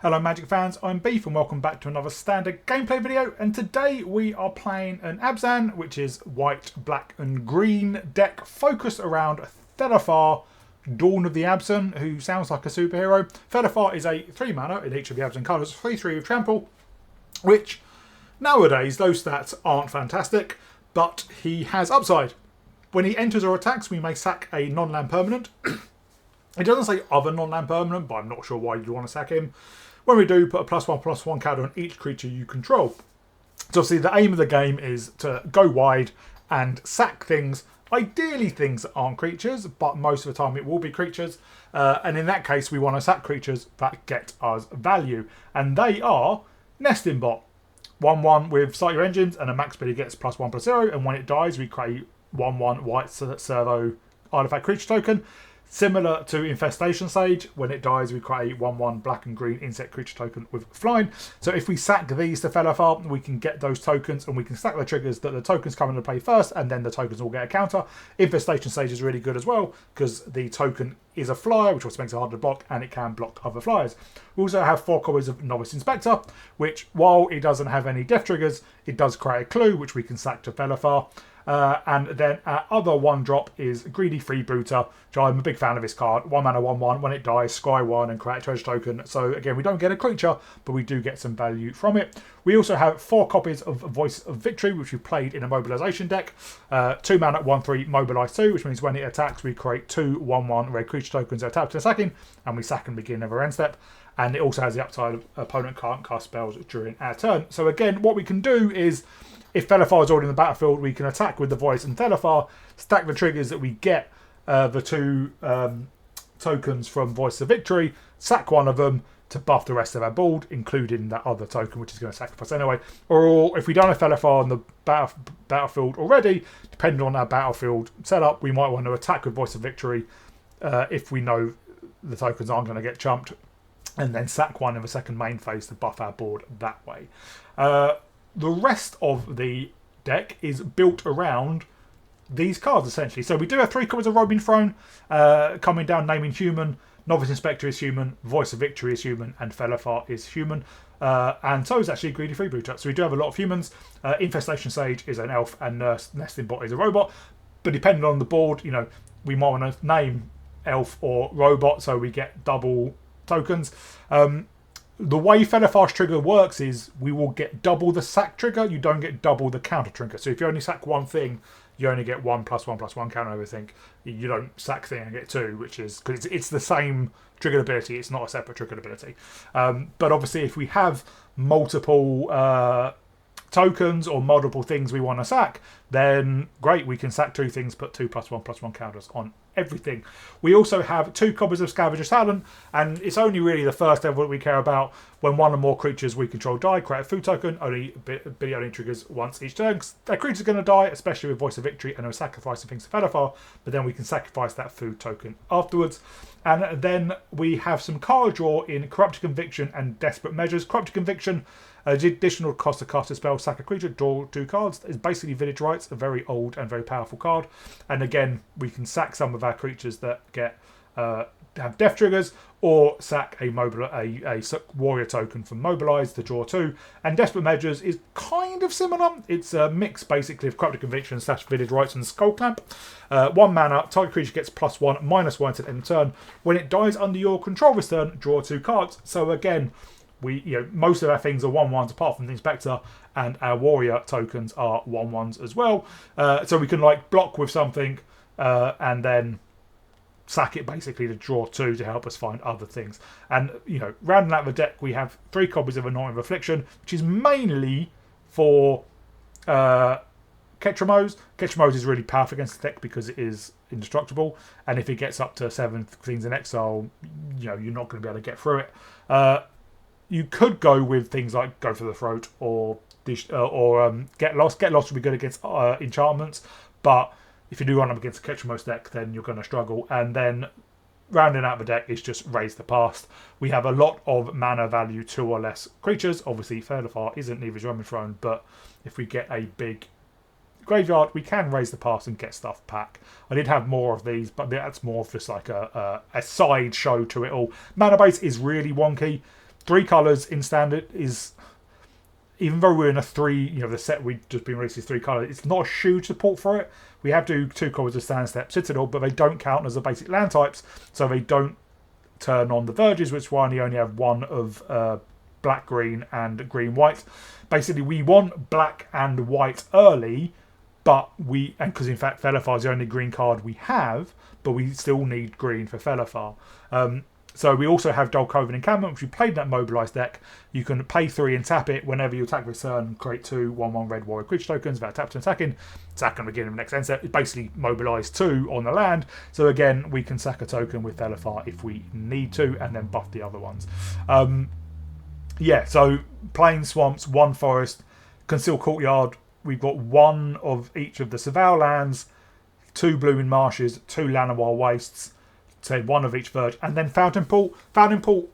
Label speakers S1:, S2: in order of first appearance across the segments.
S1: Hello Magic fans, I'm Beef and welcome back to another standard gameplay video, and today we are playing an Abzan, which is white, black and green deck focused around Felothar, Dawn of the Abzan, who sounds like a superhero. Felothar is a 3 mana in each of the Abzan colours, 3/3 with trample, which nowadays those stats aren't fantastic, but he has upside. When he enters or attacks, we may sack a non-land permanent. It doesn't say other non-land permanent, but I'm not sure why you'd want to sack him. When we do, put a +1/+1 counter on each creature you control. So obviously the aim of the game is to go wide and sack things, ideally things that aren't creatures, but most of the time it will be creatures. And in that case, we want to sack creatures that get us value. And they are Nesting Bot. 1/1 with Start Your Engines, and a max ability gets +1/+0, and when it dies, we create 1/1 white servo artifact creature token. Similar to Infestation Sage, when it dies we create 1/1 black and green insect creature token with flying. So if we sack these to Felothar, we can get those tokens and we can stack the triggers that the tokens come into play first, and then the tokens will get a counter. Infestation Sage is really good as well because the token is a flyer, which also makes it harder to block, and it can block other flyers. We also have 4 copies of Novice Inspector, which while it doesn't have any death triggers, it does create a clue which we can sack to Felothar. And then our other 1-drop is Greedy Freebooter, which I'm a big fan of this card. 1 mana 1/1, when it dies, scry 1 and create a treasure token. So again, we don't get a creature, but we do get some value from it. We also have 4 copies of Voice of Victory, which we played in a mobilization deck. 2 mana 1/3 mobilize 2, which means when it attacks, we create 2 1/1 red creature tokens that attack to attacking, and we sack and begin never end step. And it also has the upside of opponent can't cast spells during our turn. So again, what we can do is, if Felothar is already in the battlefield, we can attack with the Voice and Felothar, stack the triggers that we get, the 2 tokens from Voice of Victory, sack one of them to buff the rest of our board, including that other token, which is going to sacrifice anyway. Or if we don't have Felothar on the battlefield already, depending on our battlefield setup, we might want to attack with Voice of Victory if we know the tokens aren't going to get chumped, and then sack one in the second main phase to buff our board that way. The rest of the deck is built around these cards, essentially. So we do have 3 copies of Robin Throne, coming down, naming human, Novice Inspector is human, Voice of Victory is human, and Felothar is human. And so is actually Greedy Freebooter. So we do have a lot of humans. Infestation Sage is an elf, and Nesting Bot is a robot. But depending on the board, you know, we might want to name elf or robot so we get double tokens. The way Felothar's trigger works is we will get double the sack trigger. You don't get double the counter trigger. So if you only sack one thing, you only get 1/+1/+1 counter everything. You don't sack thing and get 2, which is because it's the same triggered ability. It's not a separate triggered ability. But obviously, if we have multiple tokens or multiple things we want to sack, then great, we can sack 2 things, put 2+1/+1 counters on everything. We also have 2 copies of Scavenger's Talent, and it's only really the first level that we care about. When 1 or more creatures we control die, create a food token. Ability only triggers once each turn. That creature's going to die, especially with Voice of Victory, and we're sacrificing things to Felothar, but then we can sacrifice that food token afterwards. And then we have some card draw in Corrupted Conviction and Desperate Measures. Corrupted Conviction, additional cost to cast a spell, sack a creature, draw 2 cards. It's basically Village Rites, a very old and very powerful card. And again, we can sack some of our creatures that get have death triggers, or sack a warrior token from Mobilize to draw 2. And Desperate Measures is kind of similar. It's a mix basically of Corrupted Conviction / Village Rites and Skull Clamp. 1 mana, target creature gets +1/-1 to end turn. When it dies under your control this turn, draw 2 cards. So again, most of our things are 1/1s apart from the Inspector, and our warrior tokens are 1/1s as well. So we can like block with something and then sack it basically to draw 2 to help us find other things. And rounding out the deck, we have 3 copies of Anointing of Affliction, which is mainly for Ketramose. Ketramose is really powerful against the deck because it is indestructible, and if it gets up to 7 things in exile, you're not going to be able to get through it. You could go with things like Go for the Throat or Get Lost. Get Lost would be good against enchantments, but if you do run up against a Ketramose deck, then you're going to struggle. And then rounding out the deck is just Raise the Past. We have a lot of mana value 2 or less creatures. Obviously, Felothar isn't neither Roman Throne, but if we get a big graveyard, we can Raise the Past and get stuff back. I did have more of these, but that's more of just like a side show to it all. Mana base is really wonky. 3 colours in standard is, even though we're in a 3, you know, the set we've just been released is 3 colours, it's not a huge support for it. We have to do 2 copies of Stand Step Citadel, but they don't count as the basic land types, so they don't turn on the Verges, which is why we only have 1 of black, green, and green, white. Basically, we want black and white early, but and because in fact Felothar is the only green card we have, but we still need green for Felothar. So we also have Dolkoven Encampment, which we played in that mobilised deck. You can pay 3 and tap it whenever you attack this turn, create 2 1/1 red warrior creature tokens without tap to attacking. Sack at the beginning of the next end step. It basically mobilise 2 on the land. So again, we can sack a token with Felothar if we need to, and then buff the other ones. Yeah, so plain swamps, 1 forest, concealed courtyard. We've got 1 of each of the Savale lands, 2 blooming marshes, 2 Llanowar wastes, say 1 of each verge, and then Fountain Pool. Fountain Pool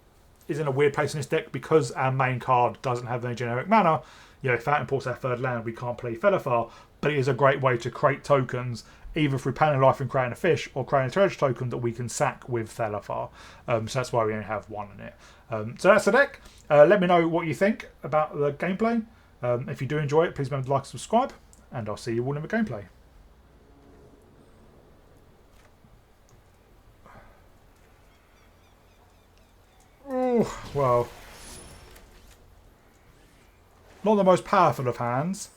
S1: is in a weird place in this deck because our main card doesn't have any generic mana. You know, Fountain Pool's our 3rd land, we can't play Felothar, but it is a great way to create tokens, either through Panning Life and creating a fish, or creating a treasure token that we can sack with Felothar. So that's why we only have 1 in it. So that's the deck. Let me know what you think about the gameplay. If you do enjoy it, please remember to like and subscribe, and I'll see you all in the gameplay. Oh, well, not the most powerful of hands.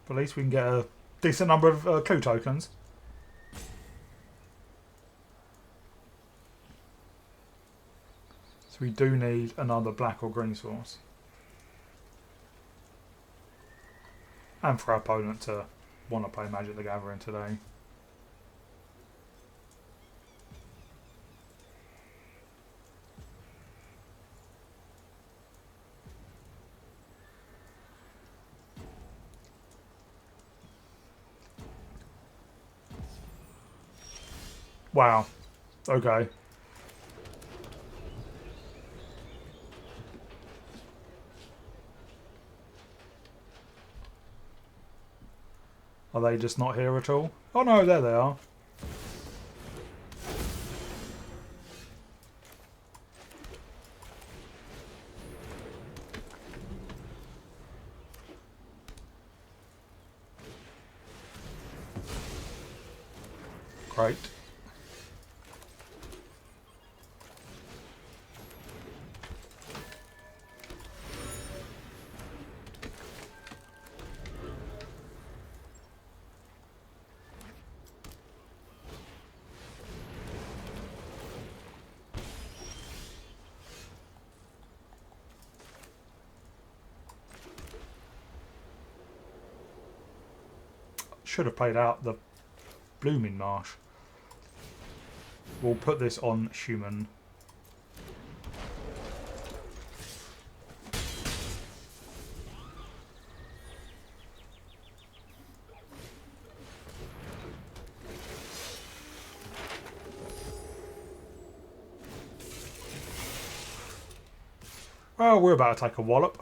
S1: But at least we can get a decent number of clue tokens. So we do need another black or green source. And for our opponent to want to play Magic the Gathering today. Wow. Okay. Are they just not here at all? Oh no, there they are. Great. Should have played out the blooming marsh. We'll put this on human. Well, we're about to take a wallop.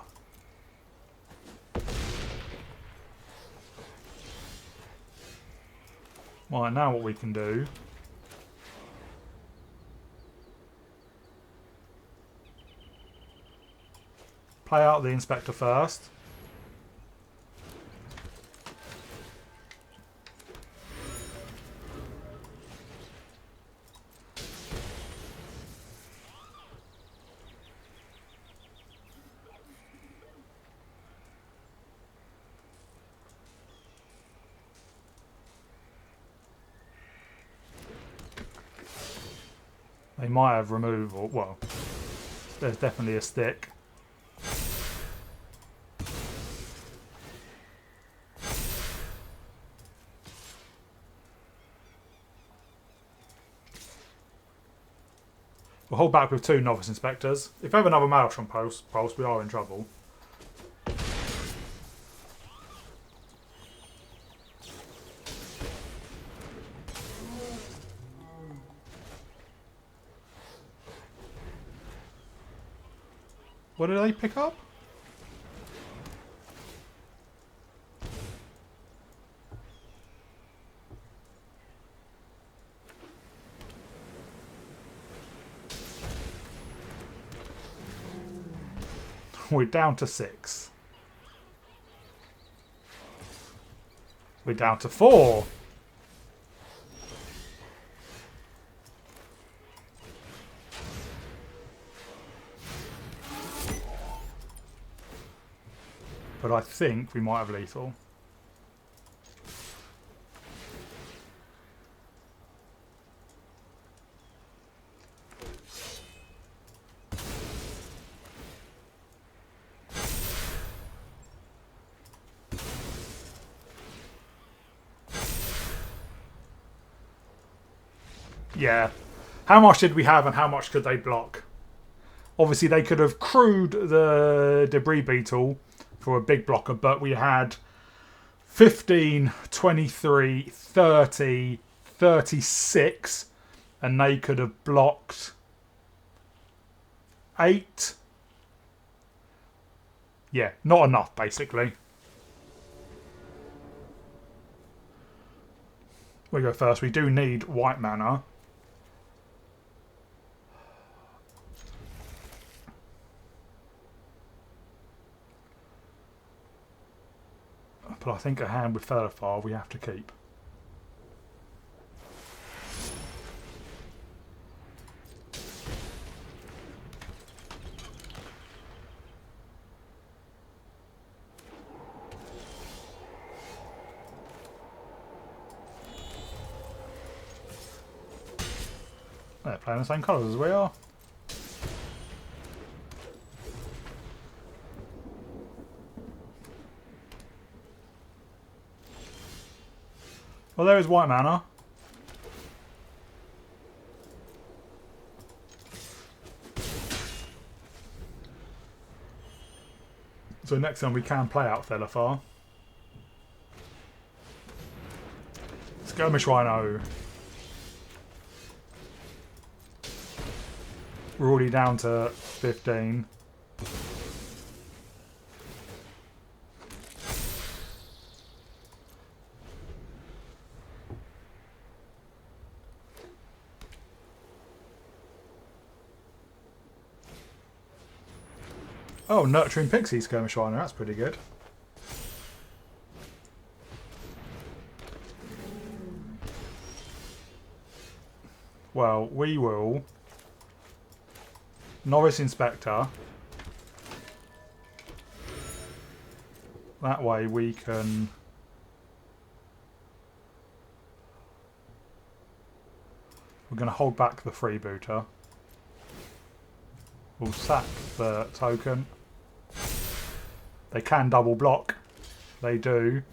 S1: Right, now what we can do play out the Inspector first. They might have removal. Well, there's definitely a stick. We'll hold back with 2 Novice Inspectors. If we have another Maelstrom pulse, we are in trouble. What did they pick up? We're down to 6. We're down to 4. But I think we might have lethal. Yeah. How much did we have and how much could they block? Obviously, they could have crewed the debris beetle for a big blocker, but we had 15, 23, 30, 36, and they could have blocked 8. Yeah, not enough, basically. We go first. We do need white mana. But I think a hand with Felothar we have to keep. They're playing the same colours as we are. Well, there is white mana. So next time we can play out Felothar. Skirmish Rhino. We're already down to 15. Oh, Nurturing Pixie Skirmish Rhino, that's pretty good. Well, we will Novice Inspector. That way we can we're going to hold back the freebooter. We'll sack the token. They can double block. They do.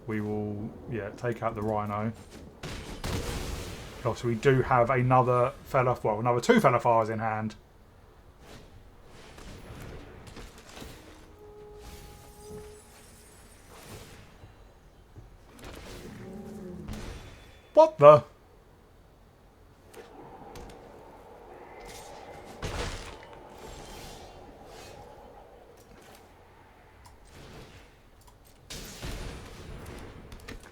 S1: We will, yeah, take out the Rhino. Obviously, we do have another Felothar, well, another 2 Felothars in hand. What the?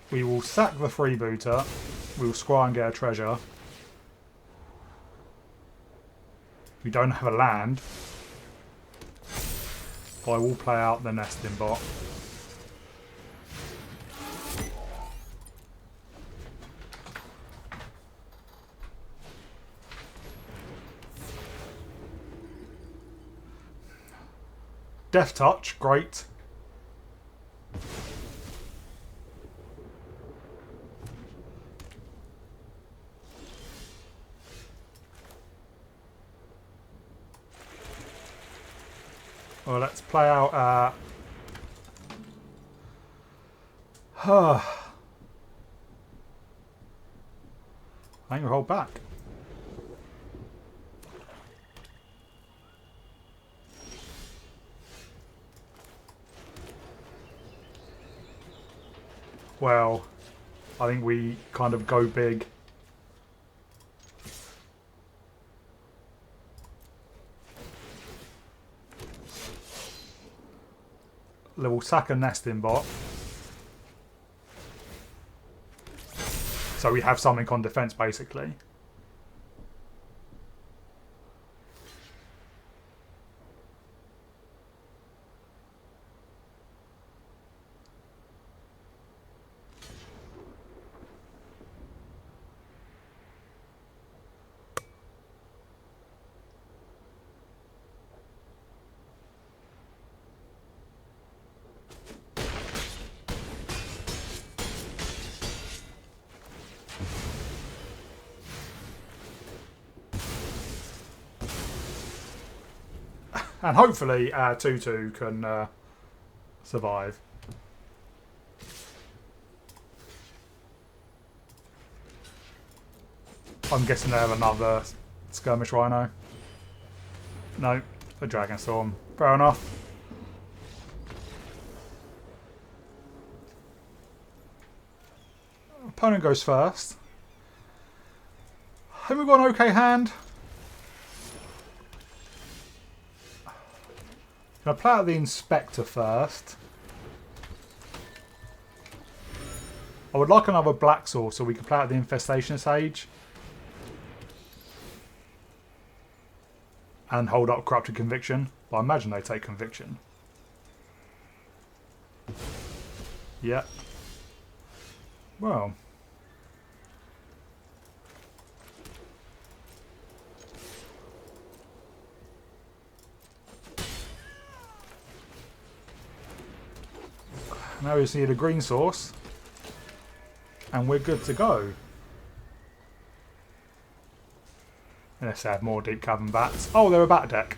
S1: We will sack the freebooter. We will scry and get a treasure. We don't have a land. I will play out the nesting bot. Death Touch, great. Well, let's play out I think we'll hold back. Well, I think we kind of go big. We'll sack a nesting bot. So we have something on defense, basically. And hopefully our 2-2 can survive. I'm guessing they have another skirmish rhino. No, a Dragonstorm. Fair enough. Opponent goes first. Have we got an okay hand? Can I play out the Inspector first? I would like another black sword so we can play out the Infestation Sage. And hold up Corrupted Conviction. But I imagine they take Conviction. Yeah. Well. Now we just need a green source. And we're good to go. Let's add more Deep Cavern bats. Oh, they're a bat deck.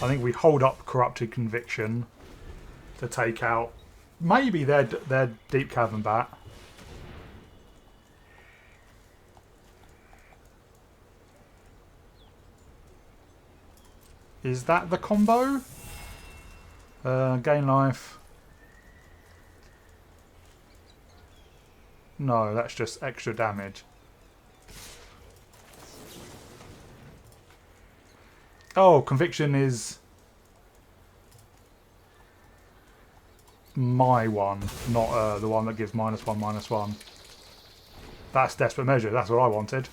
S1: I think we hold up Corrupted Conviction to take out maybe their Deep Cavern bat. Is that the combo? Gain life. No, that's just extra damage. Oh, Conviction is my one, not the one that gives -1/-1. That's Desperate Measure. That's what I wanted.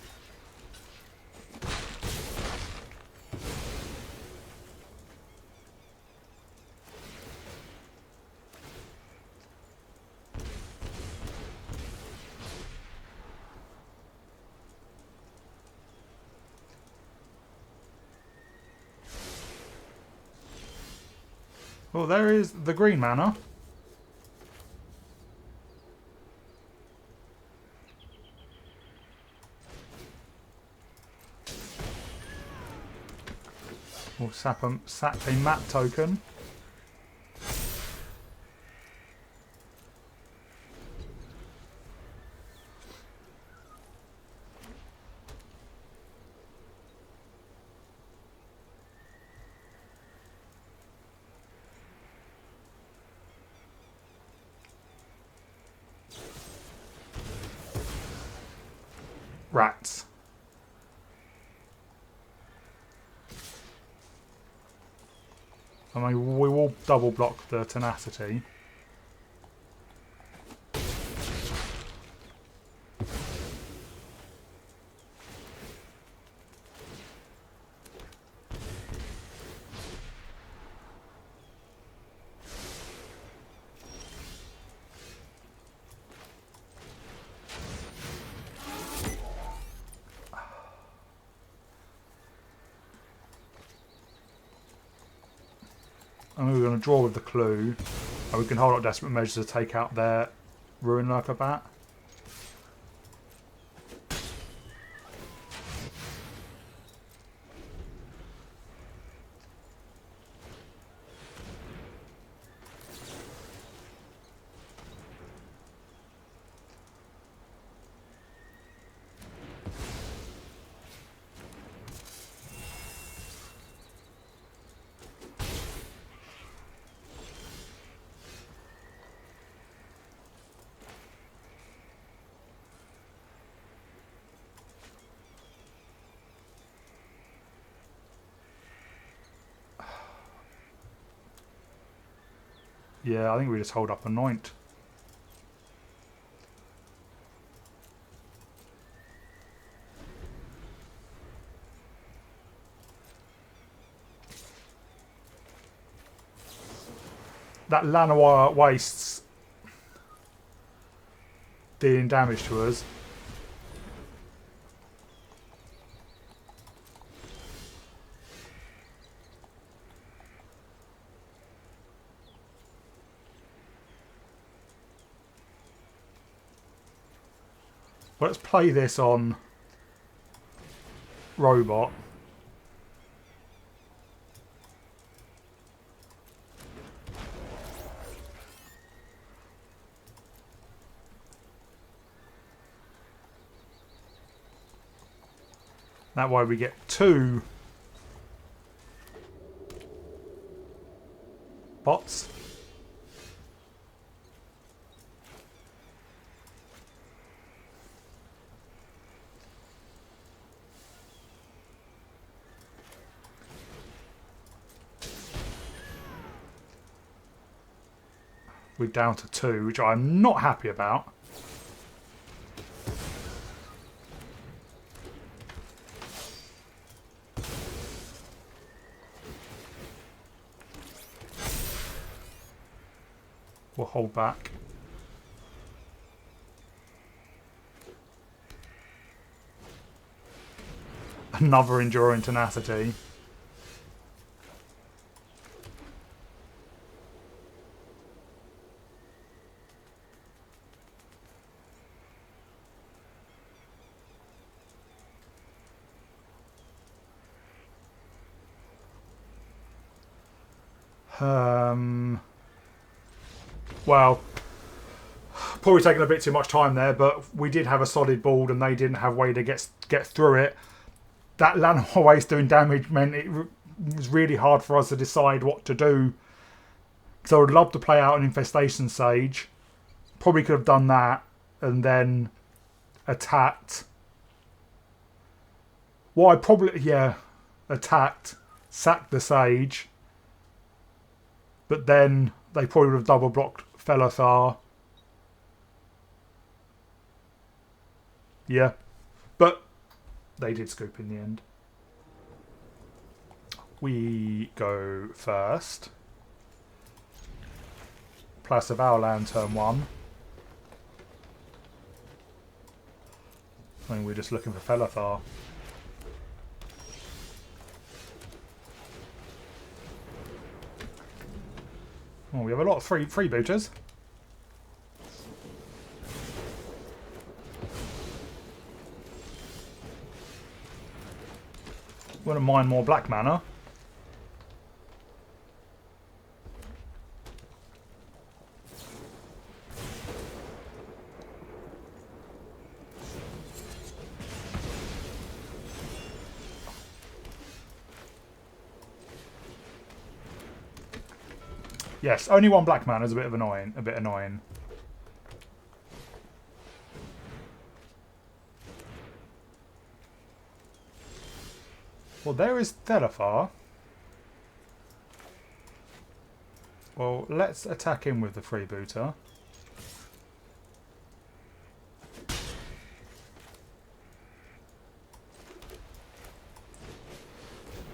S1: Well, there is the green mana. We'll sack a map token. Rats. I mean, we will double block the Tenacity. And we're going to draw with the clue. And we can hold up Desperate Measures to take out their Ruin Lurker bat. Yeah, I think we just hold up Anoint. That Llanowar wastes dealing damage to us. Well, let's play this on Robot. That way we get 2 bots. We're down to 2, which I'm not happy about. We'll hold back. Another Enduring Tenacity. Well, probably taking a bit too much time there, but we did have a solid board and they didn't have a way to get through it. That Llanowar waste doing damage meant it was really hard for us to decide what to do. So I would love to play out an Infestation Sage. Probably could have done that and then attacked. Well, I probably, yeah, attacked, sacked the Sage. But then they probably would have double blocked Felothar. Yeah. But they did scoop in the end. We go first. Plus of our land turn 1. I think we're just looking for Felothar. Oh, we have a lot of freebooters. Wouldn't mind more black mana. Yes, only 1 black mana is a bit annoying. Well, there is Felothar. Well, let's attack him with the freebooter.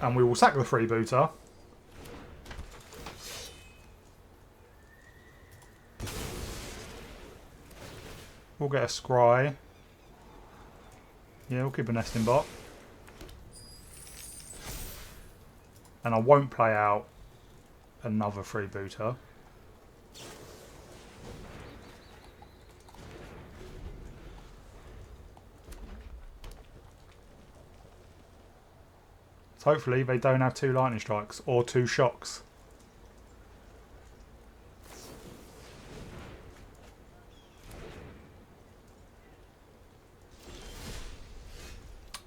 S1: And we will sack the freebooter. We'll get a scry. Yeah, we'll keep a nesting bot. And I won't play out another freebooter. So hopefully they don't have 2 lightning strikes or 2 shocks.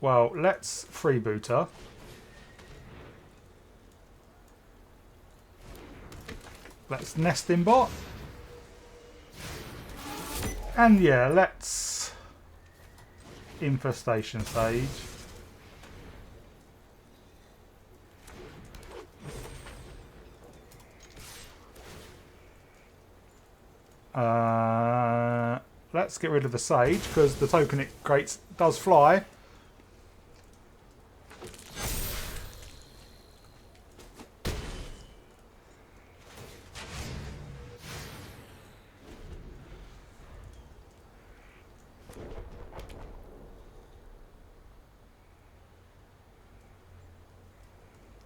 S1: Well, let's freebooter. Let's nest in bot. And yeah, let's Infestation Sage. Let's get rid of the Sage, because the token it creates does fly.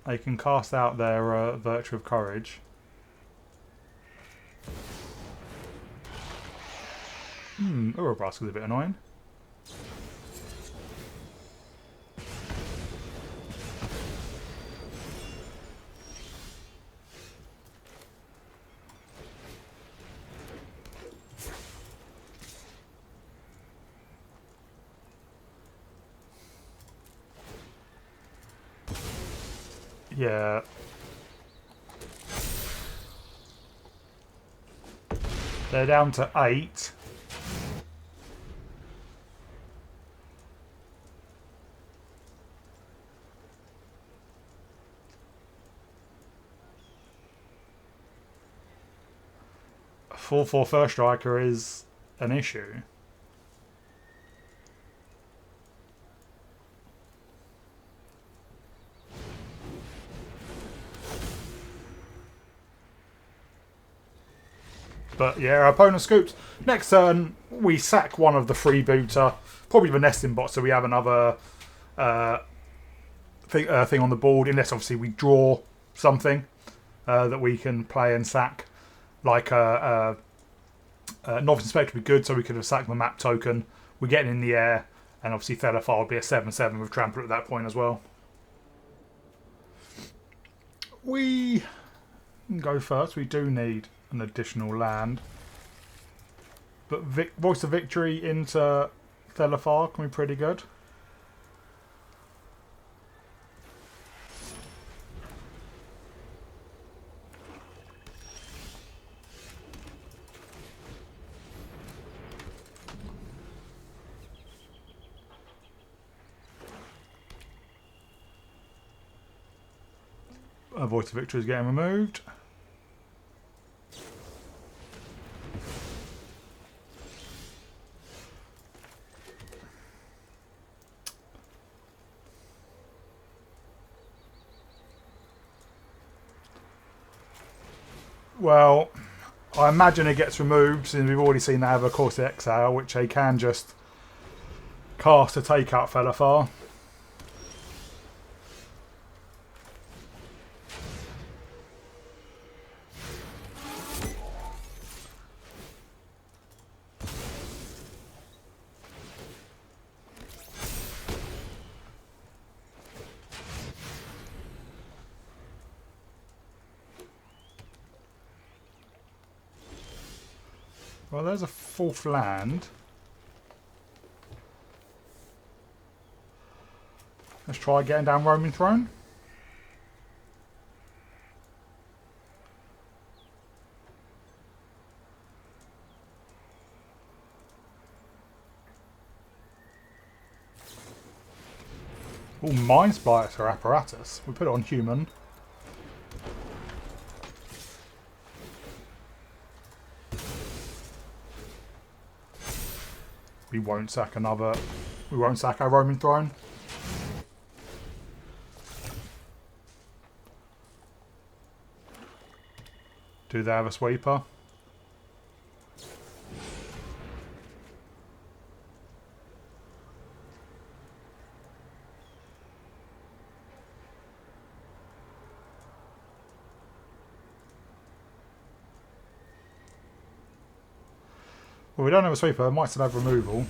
S1: They can cast out their Virtue of Courage. Urobrask is a bit annoying. Yeah. They're down to 8. A 4/4 first striker is an issue. But yeah, our opponent scoops. Next turn, we sack one of the freebooter, probably the nesting bot, so we have another thing on the board, unless obviously we draw something that we can play and sack. Like Novice Inspector would be good, so we could have sacked the map token. We're getting in the air, and obviously Felothar would be a 7/7 with Trample at that point as well. We can go first. We do need an additional land, but Voice of Victory into Felothar can be pretty good. A Voice of Victory is getting removed. Well, I imagine it gets removed since we've already seen they have a Course of Exile, which they can just cast to take out Felothar. Well, there's a 4th land. Let's try getting down Roaming Throne. Oh, Mind Splicer Apparatus. We put it on human. We won't sack another. We won't sack our Roaming Throne. Do they have a sweeper? Well, we don't have a sweeper. Might still have removal.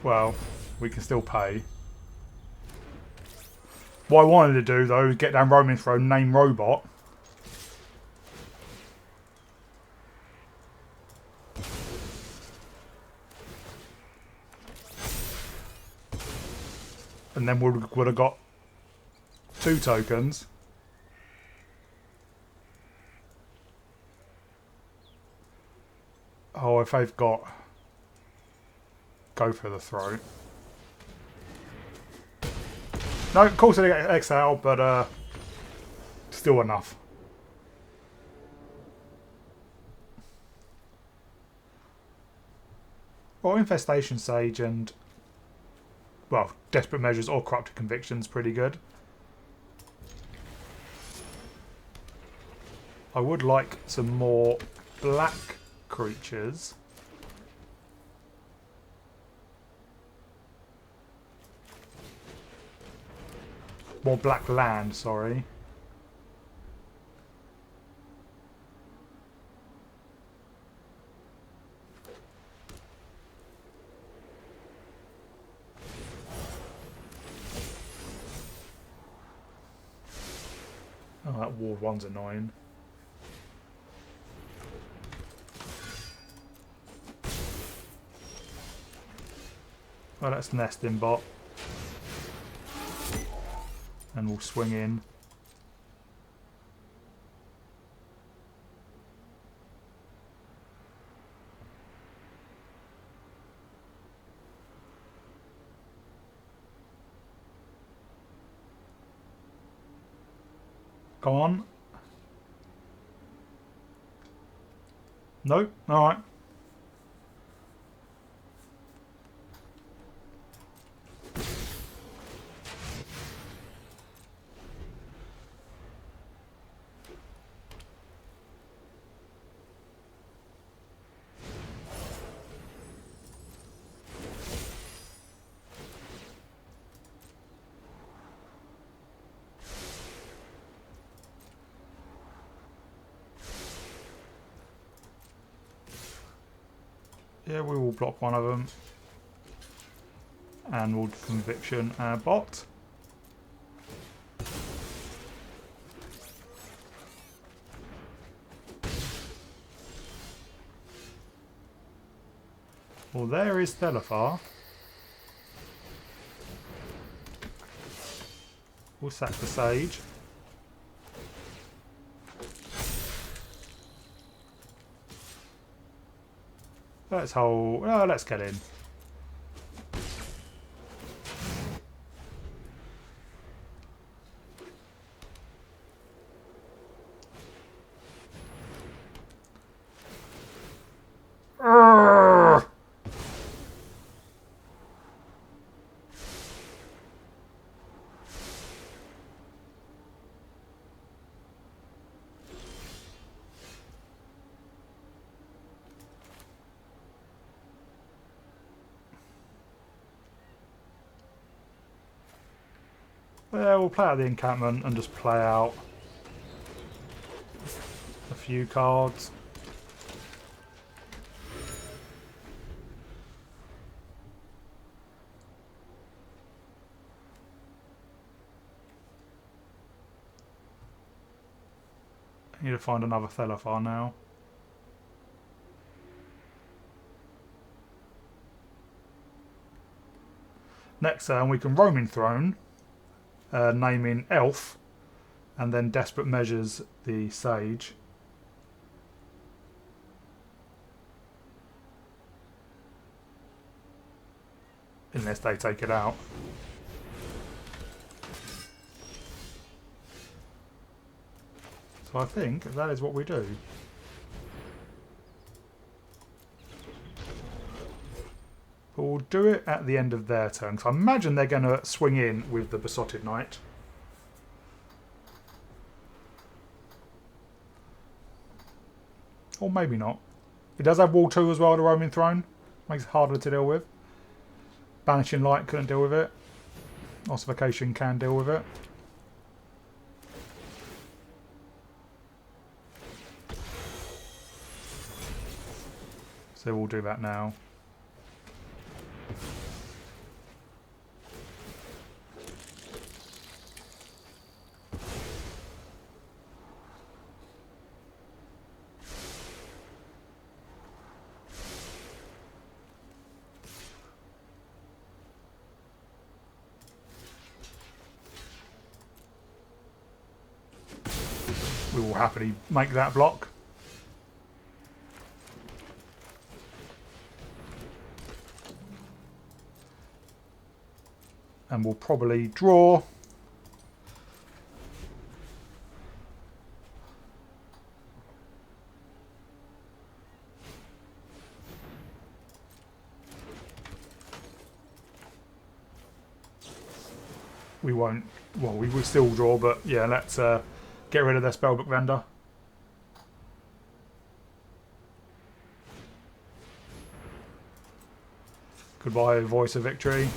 S1: Well, we can still pay. What I wanted to do, though, is get down Roaming Throne, name Robot. And then we would have got 2 tokens. Oh, if they've got... Go for the throat. No, of course they get exile, but still enough. Well, Infestation Sage and... Well, Desperate Measures or Corrupted Conviction's pretty good. I would like some more black creatures. More black land, sorry. Oh, that Ward 1's annoying. Well, that's Nesting Bot. And we'll swing in. Go on. Nope. Alright. Yeah, we will block one of them. And we'll Conviction our bot. Well, there is Felothar. We'll sack the Sage. Let's hold. Oh, let's get in. Urgh. Well, we'll play out the encampment and just play out a few cards. I need to find another Felothar now. Next turn we can Roaming Throne. Naming Elf, and then Desperate Measures the Sage. Unless they take it out. So I think that is what we do. But we'll do it at the end of their turn. So I imagine they're going to swing in with the Besotted Knight. Or maybe not. It does have Wall 2 as well, the Roaming Throne. Makes it harder to deal with. Banishing Light couldn't deal with it. Ossification can deal with it. So we'll do that now. happily make that block. And we'll probably draw. We won't, well, we will still draw, but yeah, let's get rid of their spellbook vendor. Goodbye, Voice of Victory.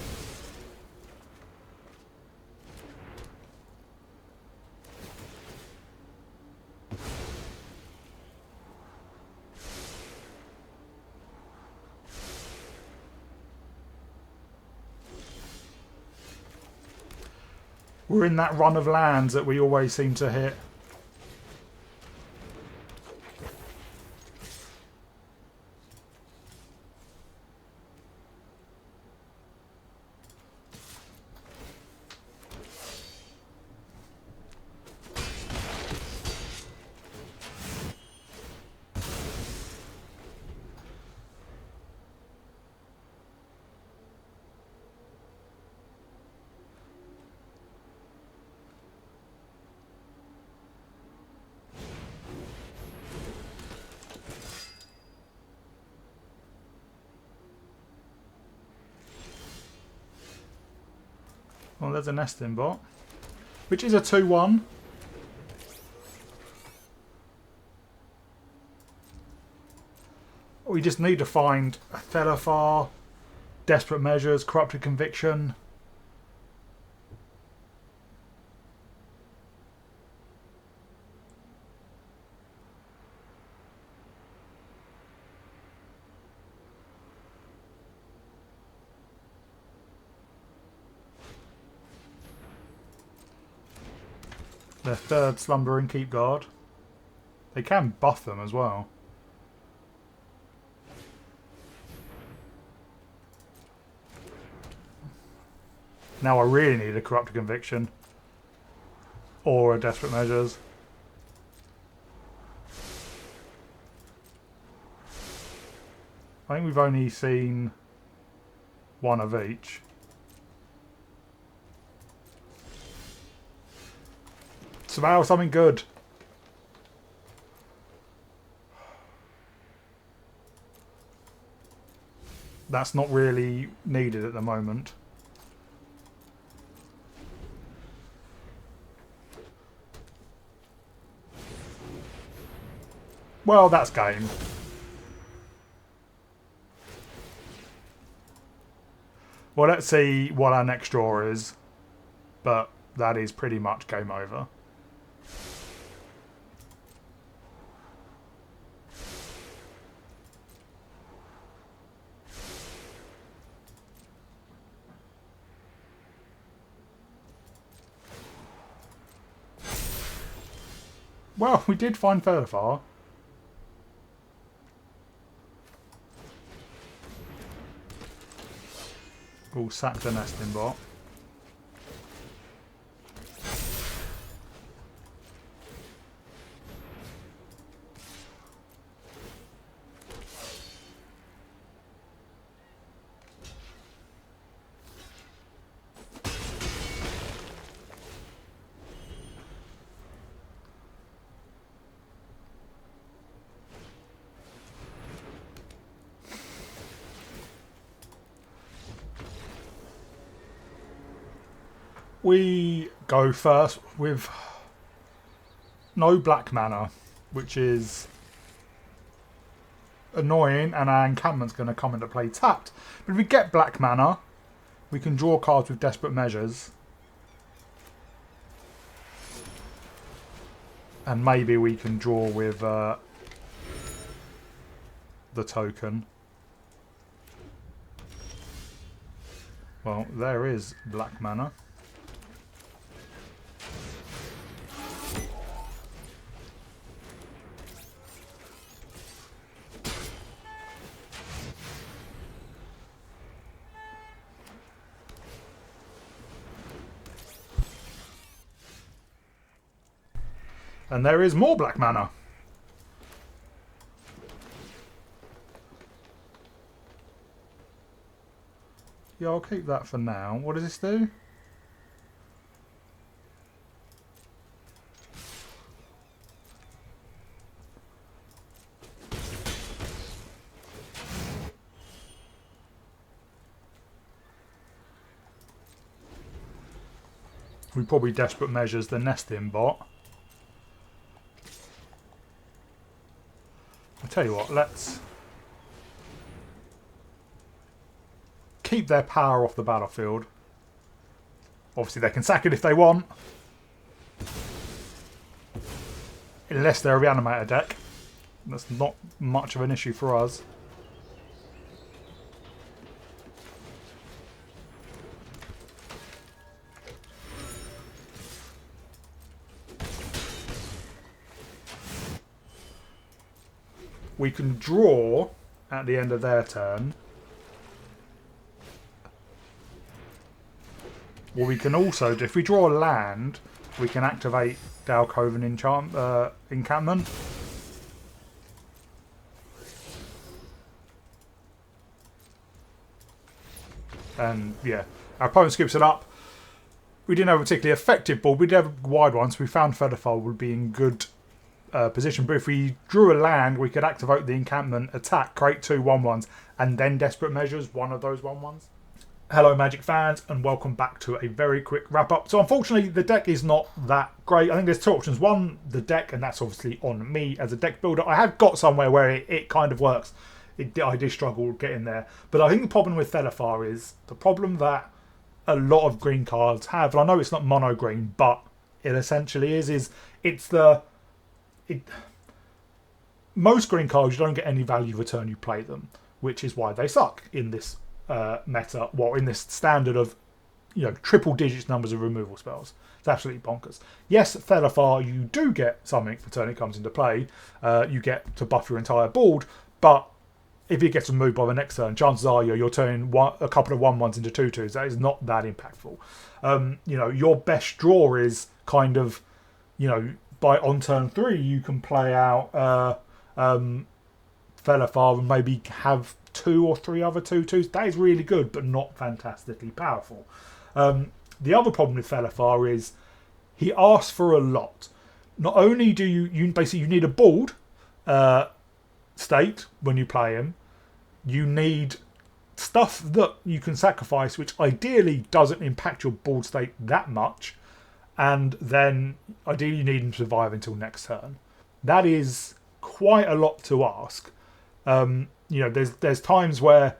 S1: We're in that run of lands that we always seem to hit. Well, there's a nesting bot, which is a 2-1. We just need to find a Felothar, Desperate Measures, Corrupted Conviction. Their third Slumber and Keep Guard. They can buff them as well. Now I really need a Corrupted Conviction. Or a Desperate Measures. I think we've only seen one of each. Somehow something good. That's not really needed at the moment. Well, that's game. Well, let's see what our next draw is. But that is pretty much game over. Well, we did find Felothar. We'll sack the nesting bot. We go first with no black mana, which is annoying, and our encampment's going to come into play tapped. But if we get black mana, we can draw cards with Desperate Measures. And maybe we can draw with the token. Well, there is black mana. And there is more black mana. Yeah, I'll keep that for now. What does this do? We probably desperate measures the nesting bot. I'll tell you what, let's keep their power off the battlefield. Obviously they can sack it if they want. Unless they're a reanimator deck. That's not much of an issue for us. We can draw at the end of their turn. Or we can also, if we draw a land, we can activate Dalcoven Encampment. And yeah, our opponent scoops it up. We didn't have a particularly effective board. We did have wide ones. We found Felothar would be in good position, but if we drew a land, we could activate the encampment, attack, create 2 1/1s, and then desperate measures one of those 1/1s. Hello Magic fans, and welcome back to a very quick wrap up. So unfortunately the deck is not that great. I think there's 2 options. One, the deck, and that's obviously on me as a deck builder. I have got somewhere where it kind of works. I did struggle getting there, but I think the problem with Felothar is the problem that a lot of green cards have, and I know it's not mono green, but it essentially is it's the most green cards, you don't get any value return you play them, which is why they suck in this meta. Well, in this standard of, you know, triple digits numbers of removal spells. It's absolutely bonkers. Yes, Felothar, you do get something for turn it comes into play. You get to buff your entire board, but if it gets removed by the next turn, chances are you're turning a couple of 1/1s into 2/2s. That is not that impactful. You know, your best draw is kind of, you know, by on turn 3 you can play out Felothar and maybe have 2 or 3 other 2/2s. That is really good, but not fantastically powerful. The other problem with Felothar is he asks for a lot. Not only do you basically you need a board state when you play him, you need stuff that you can sacrifice, which ideally doesn't impact your board state that much, and then ideally you need him to survive until next turn. That is quite a lot to ask. You know, there's times where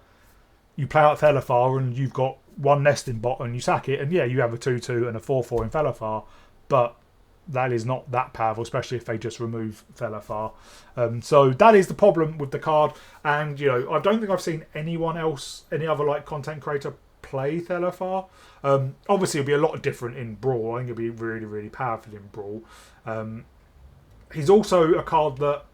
S1: you play out Felothar and you've got one nesting bot and you sack it, and yeah, you have a 2/2 and a 4/4 in Felothar, but that is not that powerful, especially if they just remove Felothar. So that is the problem with the card, and you know, I don't think I've seen anyone else, any other like content creator, play Felothar. Obviously it'll be a lot different in Brawl. I think it'll be really, really powerful in Brawl. He's also a card that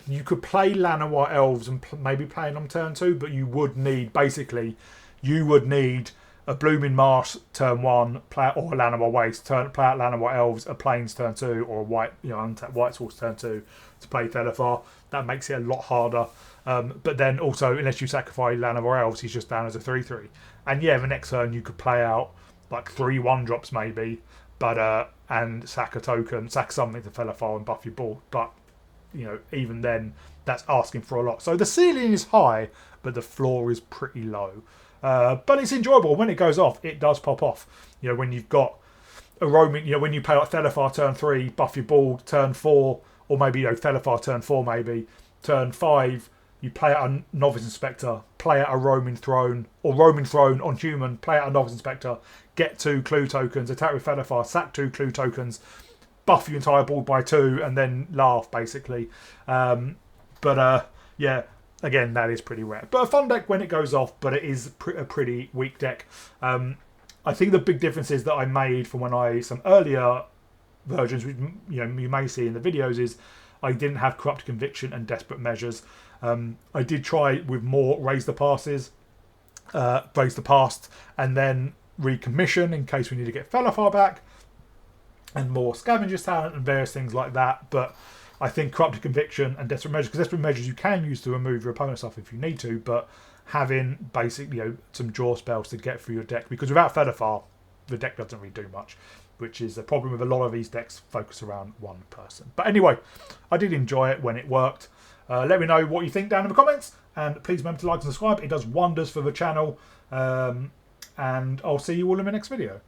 S1: you could play Llanowar Elves and maybe play him on turn 2, but you would need, basically, you would need a Blooming Marsh turn 1, play, or a Llanowar Waste, play out Llanowar Elves, a Plains turn 2, or a white, you know, untapped White Source turn 2 to play Felothar. That makes it a lot harder. But then also, unless you sacrifice Llanowar Elves, he's just down as a 3/3. And yeah, the next turn you could play out like 3 1-drops maybe, but and sack a token, sack something to Felothar and buff your board. But you know, even then, that's asking for a lot. So the ceiling is high, but the floor is pretty low. But it's enjoyable. When it goes off, it does pop off. You know, when you've got a roaming, you know, when you play like Felothar turn 3, buff your board, turn 4, or maybe, you know, Felothar turn 4 maybe, turn 5, you play out a Novice Inspector, play out a Roaming Throne, or Roaming Throne on human, play out a Novice Inspector, get 2 clue tokens, attack with Felothar, sack 2 clue tokens, buff your entire board by 2, and then laugh, basically. Yeah, again, that is pretty rare. But a fun deck when it goes off, but it is a pretty weak deck. I think the big difference is that I made from when some earlier versions, which you know you may see in the videos, is I didn't have Corrupt Conviction and Desperate Measures. I did try with more Raise the Past, and then Recommission in case we need to get Felothar back. and more Scavenger's Talent and various things like that. But I think Corrupted Conviction and Desperate Measures, because Desperate Measures you can use to remove your opponent's stuff if you need to, but having basically, you know, some draw spells to get through your deck, because without Felothar, the deck doesn't really do much, which is a problem with a lot of these decks focus around one person. But anyway, I did enjoy it when it worked. Let me know what you think down in the comments, and please remember to like and subscribe. It does wonders for the channel, and I'll see you all in the next video.